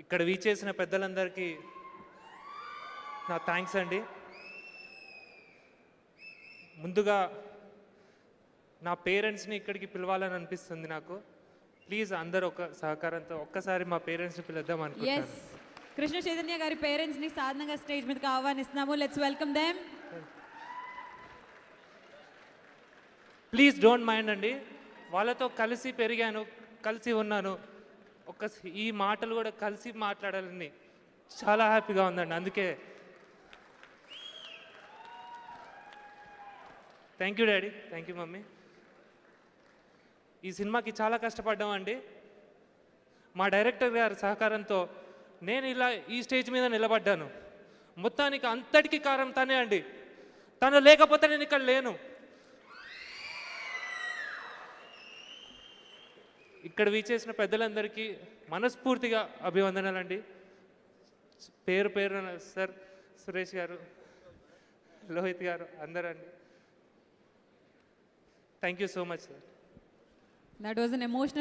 ఇక్కడ వీచేసిన పెద్దలందరికీ నా థ్యాంక్స్ అండి. ముందుగా నా పేరెంట్స్ని ఇక్కడికి పిలవాలని అనిపిస్తుంది నాకు. ప్లీజ్ అందరూ ఒక సహకారంతో ఒక్కసారి మా పేరెంట్స్ని పిలుద్దాం అనుకుంటున్నాను. ఎస్, కృష్ణ చైతన్య గారి పేరెంట్స్ని సాధారణంగా స్టేజ్ మీదకి ఆహ్వానిస్తున్నాము. Let's welcome them. Please don't mind అండి, వాళ్ళతో కలిసి పెరిగాను, కలిసి ఉన్నాను. ఈ మాటలు కూడా కలిసి మాట్లాడాలని చాలా హ్యాపీగా ఉందండి. అందుకే thank you daddy, thank you mummy. ఈ సినిమాకి చాలా కష్టపడ్డామండి. మా డైరెక్టర్ గారి సహకారంతో నేను ఇలా ఈ స్టేజ్ మీద నిలబడ్డాను. మొత్తానికి అంతటికీ కారణం తనే అండి. తను లేకపోతే నేను ఇక్కడ లేను. ఇక్కడ వీచేసిన పెద్దలందరికీ మనస్ఫూర్తిగా అభివందనాలండి. పేరు పేరు సార్, సురేష్ గారు, లోహిత్ గారు, అందరూ అండి. Thank you so much sir. That was an emotional